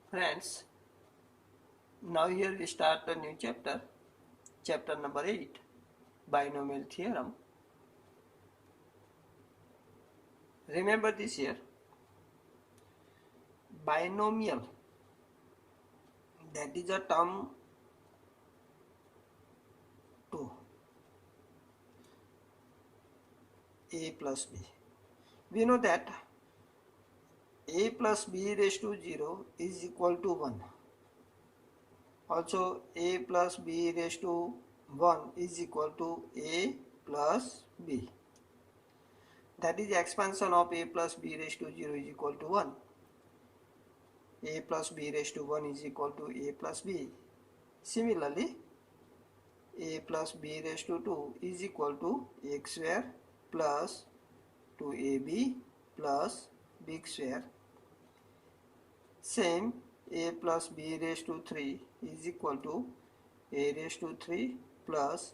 Friends, now here we start a new chapter, chapter number 8, binomial theorem. Remember this here, binomial, that is a term 2, a plus b. We know that a plus b raised to 0 is equal to 1. Also a plus b raised to 1 is equal to a plus b. That is expansion of a plus b raised to 0 is equal to 1. A plus b raised to 1 is equal to a plus b. Similarly, a plus b raised to 2 is equal to x square plus 2ab plus b square. Same, a plus b raised to 3 is equal to a raised to 3 plus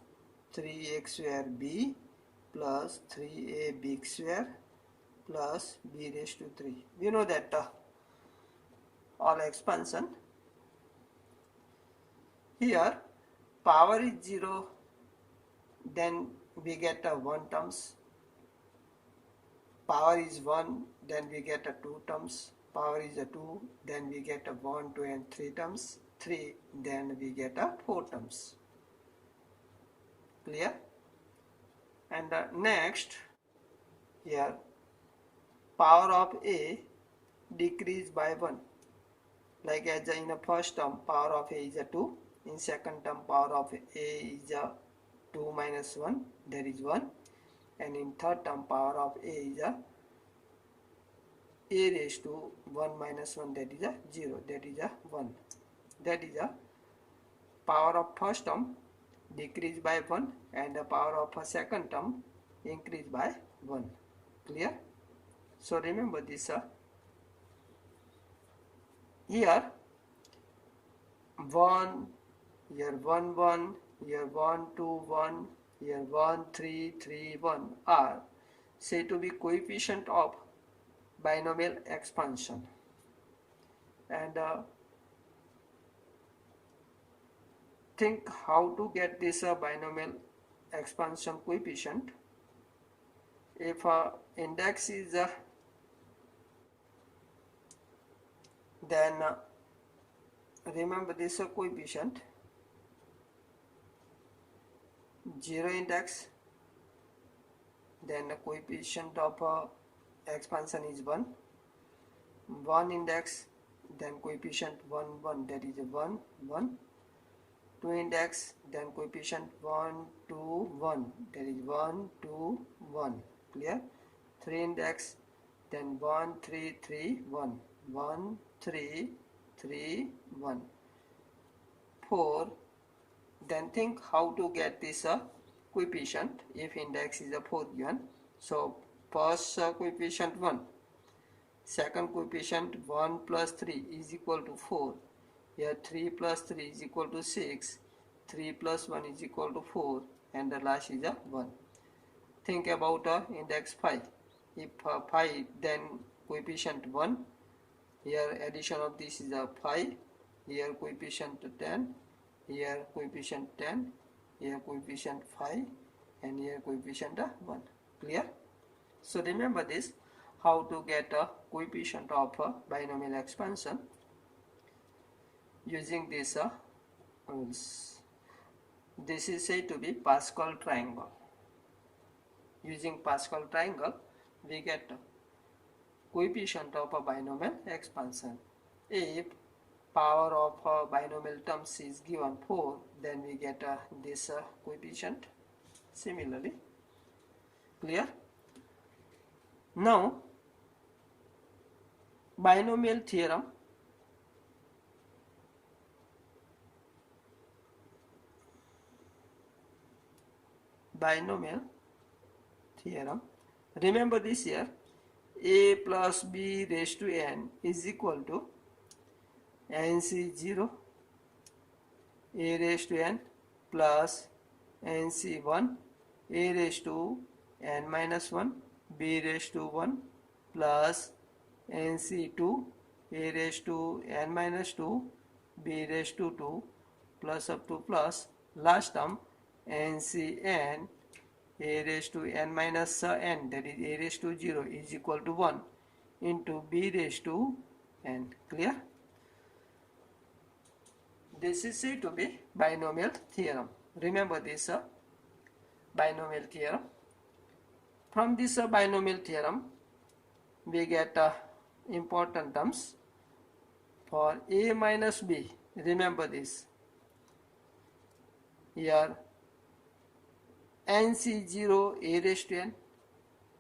3x square b plus 3a b square plus b raised to 3. We know that all expansion. Here power is 0, then we get a 1 terms. Power is 1, then we get a 2 terms. Power is a 2, then we get a 1, 2 and 3 terms. 3, then we get a 4 terms. Clear? And next, here power of a decrease by 1. Like as in the first term, power of a is a 2. In second term, power of a is a 2 minus 1, that is 1. And in third term, power of a is a raised to 1 minus 1, that is a 0, that is a 1. That is a power of first term decrease by 1 and the power of a second term increase by 1. Clear? So remember this here 1, here 1 1, here 1 2 1, here 1 3 3 1 are said to be coefficient of binomial expansion. And think how to get this binomial expansion coefficient. If index is then remember this coefficient 0 index, then the coefficient of expansion is 1. 1 index, then coefficient 1 1, that is 1 1. 2 index, then coefficient 1 2 1, that is 1 2 1. Clear? 3 index, then 1 3 3 1, 1 3 3 1. 4, then think how to get this coefficient if index is a 4 given. So first coefficient 1, second coefficient 1 plus 3 is equal to 4. Here 3 plus 3 is equal to 6, 3 plus 1 is equal to 4, and the last is a 1. Think about index 5. If 5, then coefficient 1, here addition of this is a 5, here coefficient 10, here coefficient 10, here coefficient 5, and here coefficient 1. Clear? So remember this, how to get a coefficient of binomial expansion using this rules. This is said to be Pascal triangle. Using Pascal triangle, we get coefficient of a binomial expansion. If power of binomial terms is given 4, then we get this coefficient. Similarly, clear? Now, binomial theorem. Binomial theorem. Remember this here, a plus b raised to n is equal to nc0 a raised to n plus nc1 a raised to n minus 1 b raised to 1 plus nc2 a raised to n minus 2, b raised to 2, plus up to plus last term ncn a raised to n minus n, that is a raised to 0, is equal to 1 into b raised to n. Clear? This is said to be binomial theorem. Remember this binomial theorem. From this binomial theorem, we get important terms for a minus b. Remember this. Here nc0 a raised to n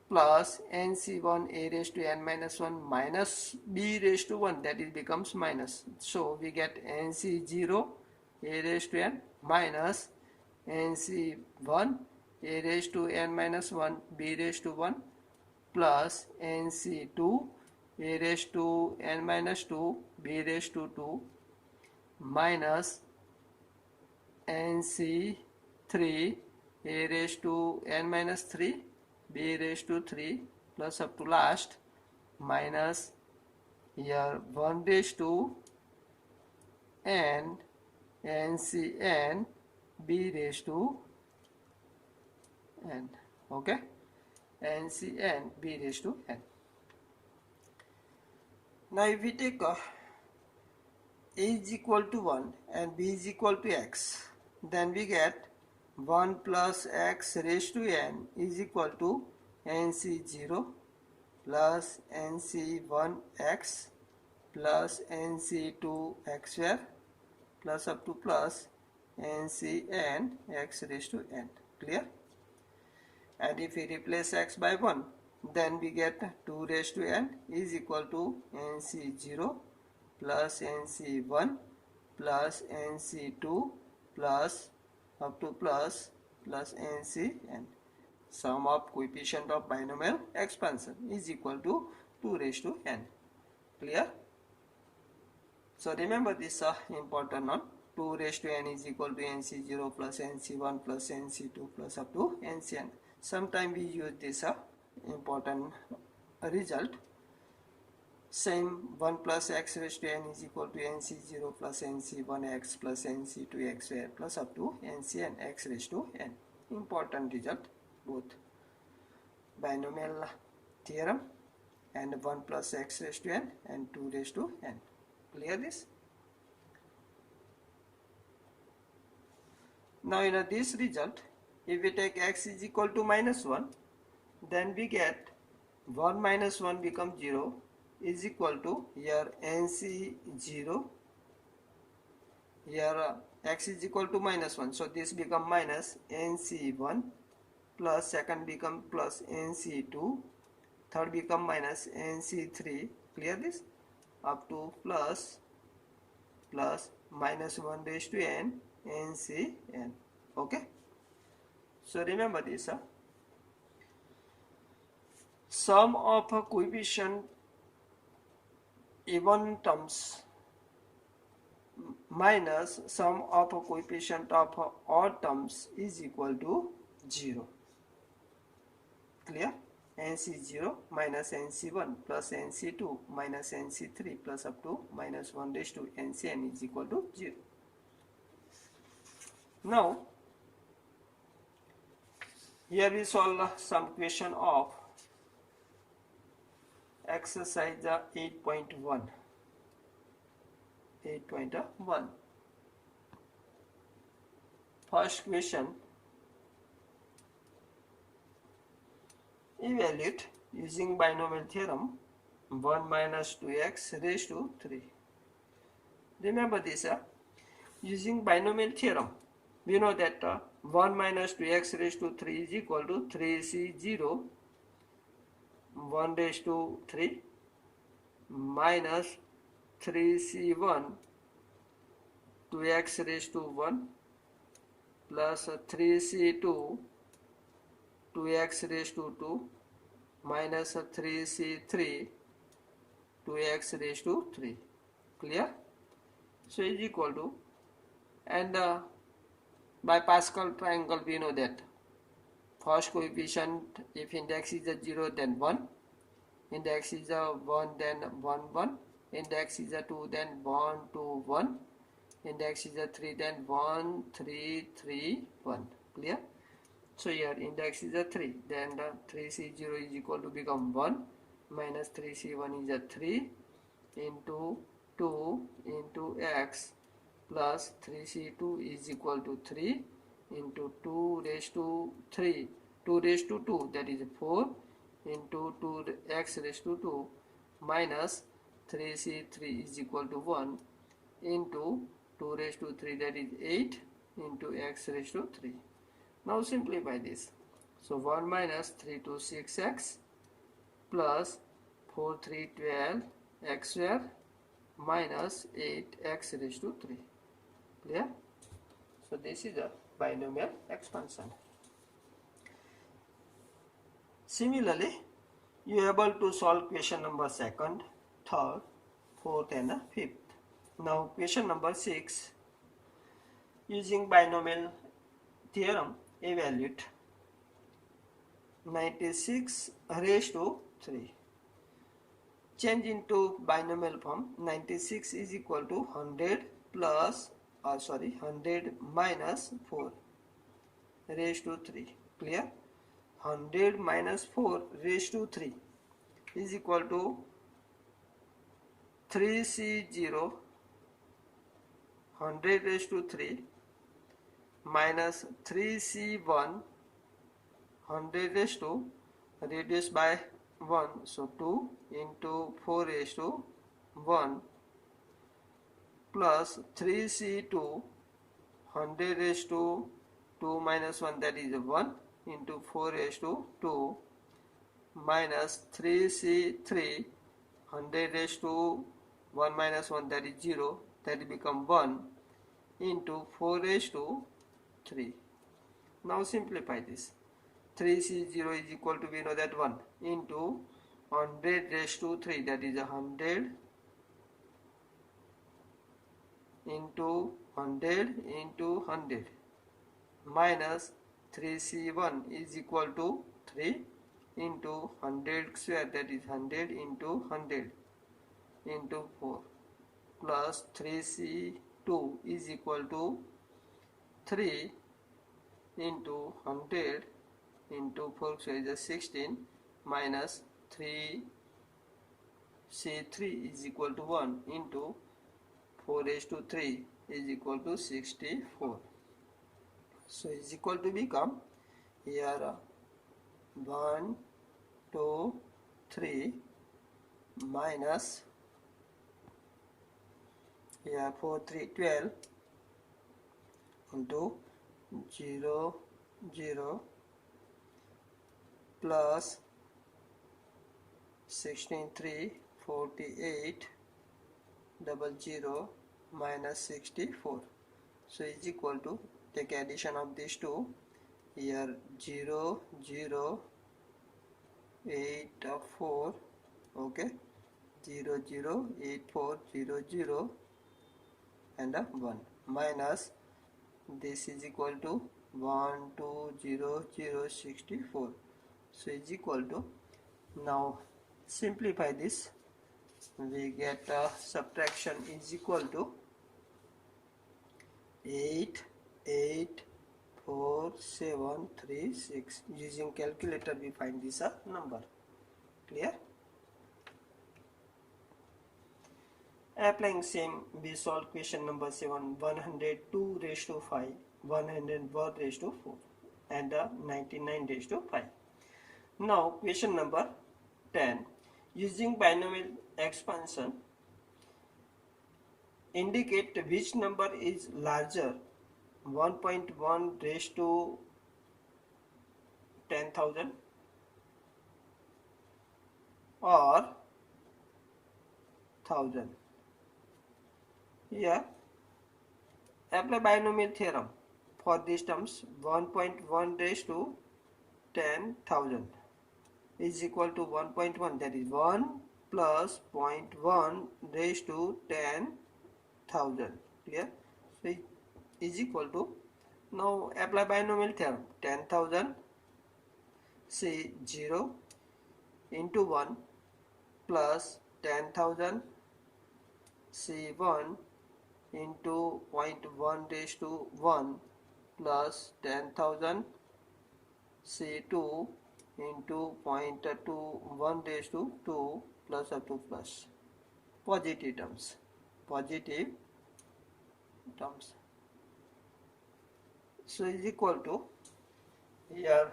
plus nc1 a raised to n minus 1 minus b raised to 1, that it becomes minus. So we get nc0 a raised to n minus nc1 a raised to n minus 1 b raised to 1 plus nc2 a raised to n minus 2 b raised to 2 minus nc3 a raised to n minus 3 b raised to 3 plus up to last minus here 1 raised to n ncn b raised to n. Okay, ncn b raised to n. Now if we take a is equal to 1 and b is equal to x, then we get 1 plus x raised to n is equal to nc0 plus nc1x plus nc2x square plus up to plus ncn x raised to n. Clear? And if we replace x by 1, then we get 2 raised to n is equal to nc0 plus nc1 plus nc2 plus up to plus ncn. Sum of coefficient of binomial expansion is equal to 2 raised to n. Clear? So remember this important one. 2 raised to n is equal to nc0 plus nc1 plus nc2 plus up to ncn. Sometimes we use this important result. Same 1 plus x raised to n is equal to nc0 plus nc1x plus nc2x square plus up to ncn x raised to n. Important result, both binomial theorem and 1 plus x raised to n and 2 raised to n. Clear this? Now in this result, if we take x is equal to minus 1, then we get 1 minus 1 becomes 0 is equal to here nc0, here x is equal to minus 1, so this become minus nc1 plus second become plus nc2, third become minus nc3. Clear this? Up to plus minus 1 raised to n ncn. Okay, so remember this sum of coefficient even terms minus sum of coefficient of odd terms is equal to 0. Clear? nc0 minus nc1 plus nc2 minus nc3 plus up to minus 1 raised to ncn is equal to 0. Now here we solve some question of exercise 8.1. 8.1. First question, evaluate using binomial theorem 1 minus 2x raised to 3. Remember this, using binomial theorem, we know that 1 minus 2x raised to 3 is equal to 3c0 1 raised to 3 minus 3c1 2x raised to 1 plus 3c2 2x raised to 2 minus 3c3 2x raised to 3. Clear? So is equal to, and by Pascal triangle we know that first coefficient, if index is a 0 then 1, index is a 1 then 1 1, index is a 2, then 1 2 1, index is a 3, then 1 3 3 1. Clear? So here index is a 3, then the 3c0 is equal to become 1 minus 3c1 is a 3 into 2 into x plus 3c2 is equal to 3 into 2 raised to 3, 2 raised to 2, that is 4, into 2x raised to 2 minus 3c3 is equal to 1 into 2 raised to 3, that is 8, into x raised to 3. Now simplify this. So 1 minus 3 to 6x plus 4 3 12 x square minus 8x raised to 3. Clear? So this is a binomial expansion. Similarly, you are able to solve question number 2nd, 3rd, 4th and 5th. Now question number 6. Using binomial theorem, evaluate 96 raised to 3. Change into binomial form. 96 is equal to 100 plus 100 minus 4 raised to 3. Clear? 100 minus 4 raised to 3 is equal to 3c0 100 raised to 3 minus 3c1 100 raised to reduced by 1, so 2 into 4 raised to 1 plus 3c2 100 raised to 2 minus 1, that is 1, into 4 raised to 2 minus 3c3 100 raised to 1 minus 1, that is 0, that will become 1 into 4 raised to 3. Now simplify this. 3c0 is equal to, we know that 1, into 100 raised to 3, that is 100 into 100 into 100 minus 3c1 is equal to 3 into 100 square, that is 100 into 100 into 4 plus 3c2 is equal to 3 into 100 into 4 square is 16 minus 3c3 is equal to 1 into 4 raised to 3 is equal to 64. So is equal to become here 1 2 3 minus here 4 3 12 into 0 0 plus 16 3 48 00 minus 64. So is equal to, take addition of these two, here 0 0 8 4, okay, 0 0 8 4 0 0 and 1 minus this is equal to 1 2 0 0 64. So is equal to, now simplify this, we get subtraction is equal to 8 8 4 7 3 6. Using calculator we find this number. Clear? Applying same, we solve question number 7. 102 raised to 5, 101 raised to 4 and 99 raised to 5. Now question number 10. Using binomial expansion, indicate which number is larger, 1.1 raised to 10,000 or 1000. Here apply binomial theorem for these terms. 1.1 raised to 10,000 is equal to 1.1, that is 1 plus 0.1 raised to 10,000. Clear? So it is equal to, now apply binomial theorem. 10,000 say 0 into 1 plus 10,000 C1 into 0.1 raised to 1 plus 10,000 C2 into 0.21 raised to 2 plus up to plus positive terms. So is equal to here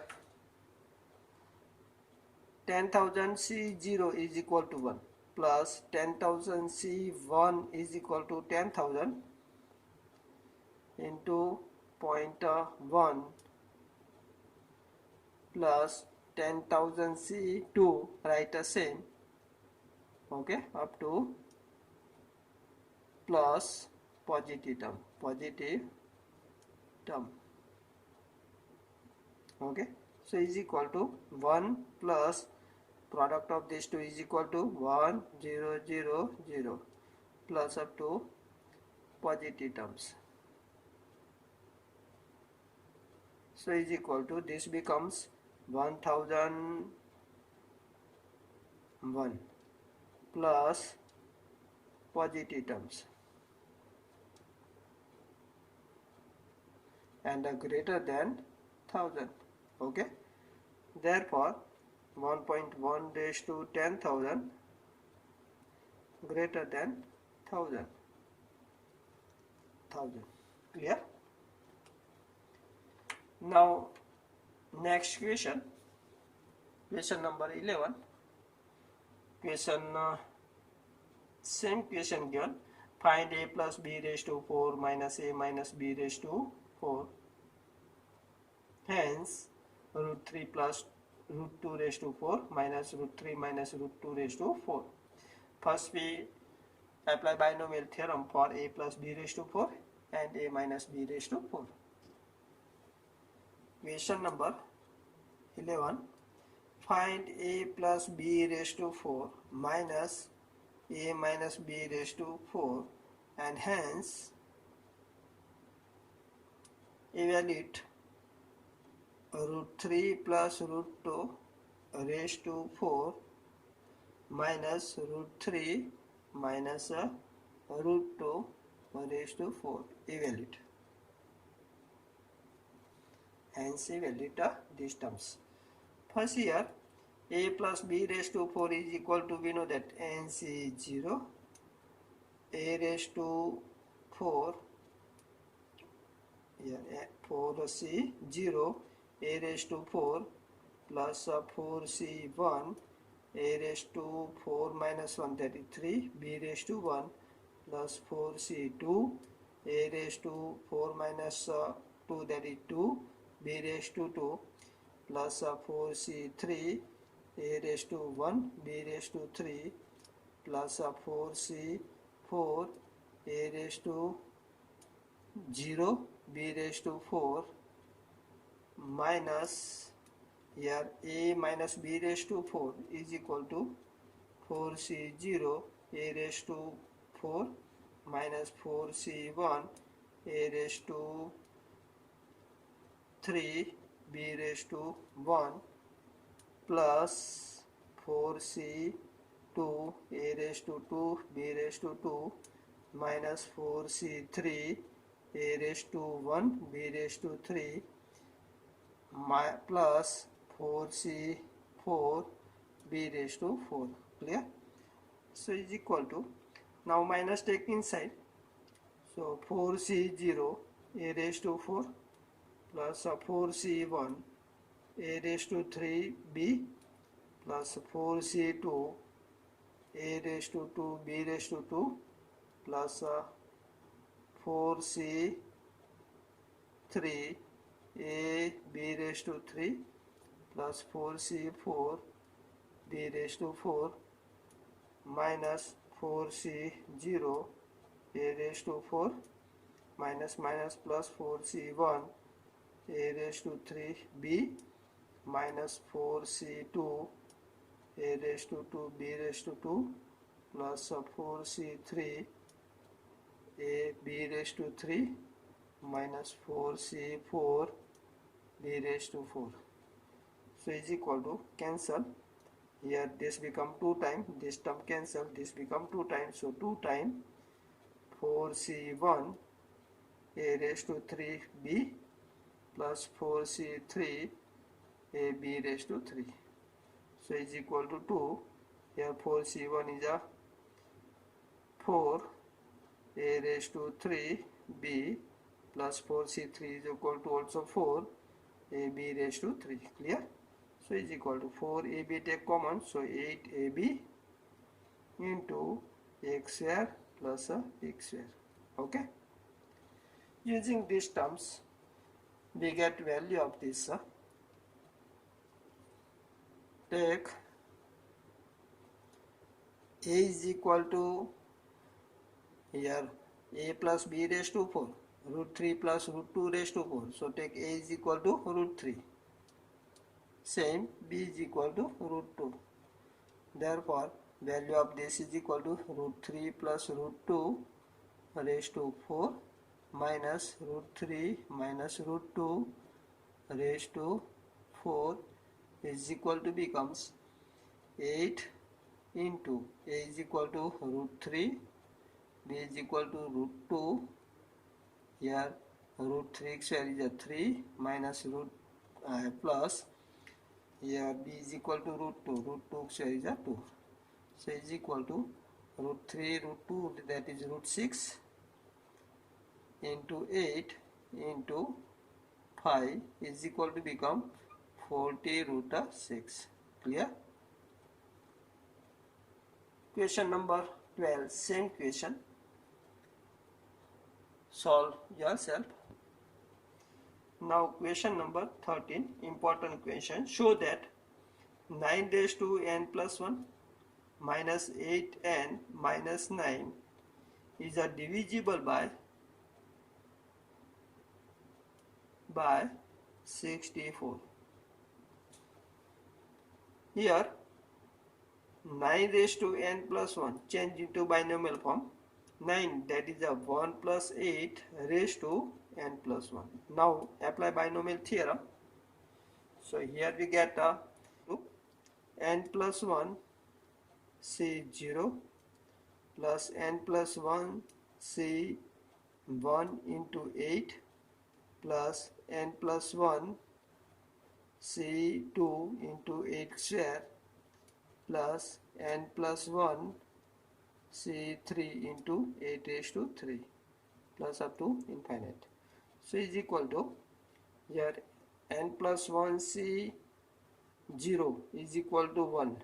10,000 C0 is equal to 1 plus 10,000 C1 is equal to 10,000 into 0.1 plus 10,000 C2, write the same, okay, up to plus positive term, okay. So is equal to 1 plus product of these two is equal to 1 0 0 0 plus up to positive terms. So is equal to, this becomes 1001 plus positive terms and greater than 1000, okay. Therefore 1.1 raised to 10,000 greater than 1000. Clear? Now next question number 11. Same question given. Find a plus b raised to 4 minus a minus b raised to 4. Hence root 3 plus root 2 raised to 4 minus root 3 minus root 2 raised to 4. First we apply binomial theorem for a plus b raised to 4 and a minus b raised to 4. Question number 11. Find a plus b raised to 4 minus a minus b raised to 4 and hence evaluate root 3 plus root 2 raised to 4 minus root 3 minus root 2 raised to 4. Evaluate. Hence evaluate these terms. First here a plus b raised to 4 is equal to, we know that hence is 0. A raised to 4, here 4c 0, a raised to 4 plus 4c1, a raised to 4 minus 1, that is 3, b raised to 1 plus 4c2, a raised to 4 minus 2, that is 2, b raised to 2 plus 4c3, a raised to 1, b raised to 3 plus 4c4, a raised to 0, b raised to 4 minus here a minus b raised to 4 is equal to 4c0, a raised to 4 minus 4c1, a raised to 3, b raised to 1 plus 4c2, a raised to 2, b raised to 2 minus 4c3, a raised to 1, b raised to 3 plus 4c4, b raised to 4. Clear? So is equal to, now minus take inside, so 4c0, a raised to 4 plus 4c1, a raised to 3b plus 4c2, a raised to 2, b raised to 2 plus 4c3, a b raised to 3 plus 4c4, b raised to 4 minus 4c0, a raised to 4 minus minus plus 4c1, a raised to 3b minus 4c2, a raised to 2, b raised to 2 plus 4c3, a b raised to 3 minus 4c4, b raised to 4. So is equal to, cancel, here this become 2 times, this term cancel, this become 2 times, so 2 times 4c1 a raised to 3b plus 4c3 a b raised to 3. So is equal to 2. Here 4c1 is a 4 a raised to 3 b plus 4c3 is equal to also 4 a b raised to 3. Clear? So is equal to 4ab take common, so 8ab into x square plus x square. Okay? Using these terms, we get value of this. Take a is equal to here a plus b raised to 4, root 3 plus root 2 raised to 4. So take a is equal to root 3. Same, b is equal to root 2. Therefore, value of this is equal to root 3 plus root 2 raised to 4 minus root 3 minus root 2 raised to 4 is equal to becomes 8 into a is equal to root 3, b is equal to root 2. Here root 3 square is a 3 minus root plus here b is equal to root 2, root 2 square is a 2. So is equal to root 3 root 2, that is root 6 into 8 into 5 is equal to become 40 root 6. Clear? Question number 12, same question. Solve yourself. Now question number 13, important question. Show that 9 raised to n plus 1 minus 8n minus 9 is a divisible by 64. Here 9 raised to n plus 1 change into binomial form. 9, that is a 1 plus 8 raised to n plus 1. Now apply binomial theorem. So here we get n plus 1 c 0 plus n plus 1 c 1 into 8 plus n plus 1 c 2 into 8 square plus n plus 1 c3 into 8 raised to 3 plus up to infinite. So is equal to here n plus 1 c 0 is equal to 1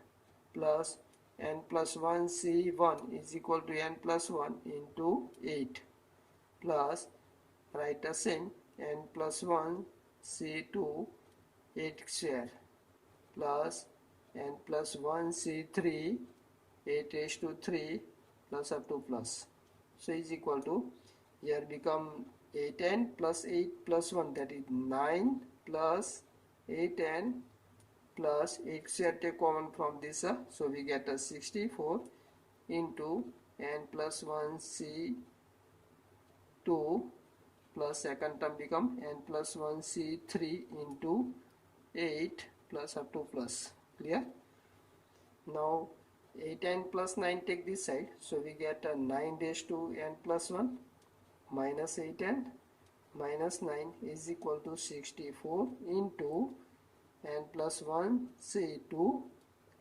plus n plus 1 c 1 is equal to n plus 1 into 8 plus write the same n plus 1 c 2 8 square plus n plus 1 c3 8 raised to 3 plus up to plus. So is equal to here become 8n plus 8 plus 1, that is 9 plus 8n plus 8 square take common from this, so we get a 64 into n plus 1 c 2 plus second term become n plus 1 c3 into 8 plus up to plus. Clear? Now 8n plus 9 take this side, so we get a 9 raised to n plus 1 minus 8n minus 9 is equal to 64 into n plus 1 c2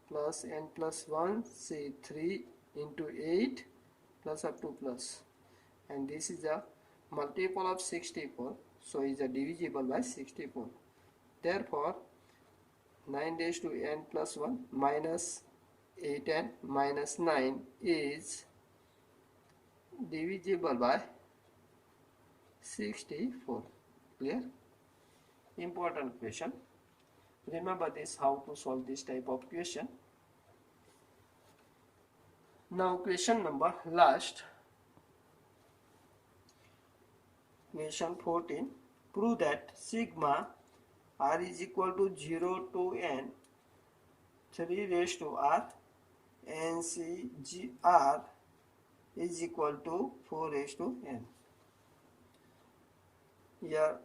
plus n plus 1 c3 into 8 plus up to plus, and this is a multiple of 64, so is a divisible by 64. Therefore 9 raised to n plus 1 minus 8n minus 9 is divisible by 64. Clear? Important question. Remember this, how to solve this type of question. Now question number last, question 14. Prove that sigma r is equal to 0 to n 3 raised to r n c g r is equal to 4 raised to n. Here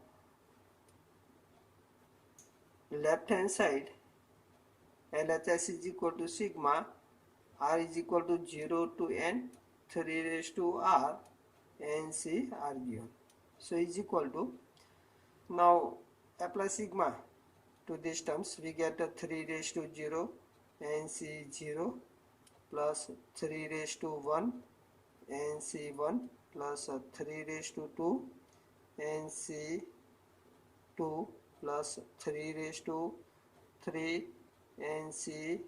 left hand side LHS is equal to sigma r is equal to 0 to n 3 raised to r and C are given. So is equal to, now apply sigma to these terms, we get a 3 raised to 0 and C 0 plus 3 raised to 1 and C 1 plus 3 raised to 2 and C 2 plus 3 raised to 3 and C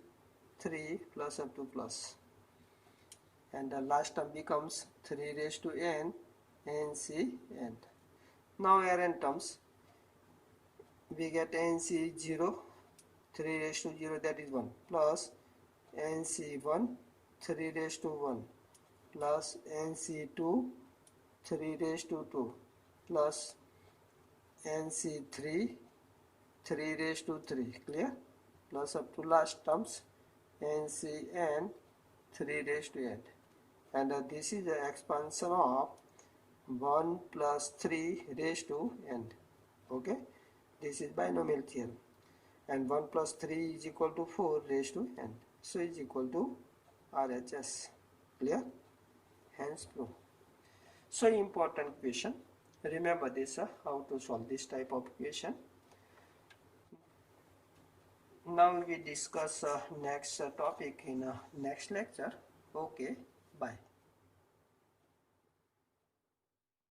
3 plus up to plus, and the last term becomes 3 raised to n and C n. Now Rn terms, we get nc 0, 3 raised to 0, that is 1, plus nc1, 3 raised to 1, plus nc2, 3 raised to 2, plus nc3, 3 raised to 3, clear? Plus up to last terms ncn, 3 raised to n. And this is the expansion of 1 plus 3 raised to n. Okay, this is binomial theorem. And 1 plus 3 is equal to 4 raised to n. So is equal to RHS. Clear? Hence proof. So important question. Remember this, how to solve this type of question. Now we discuss next topic in next lecture. Okay, bye.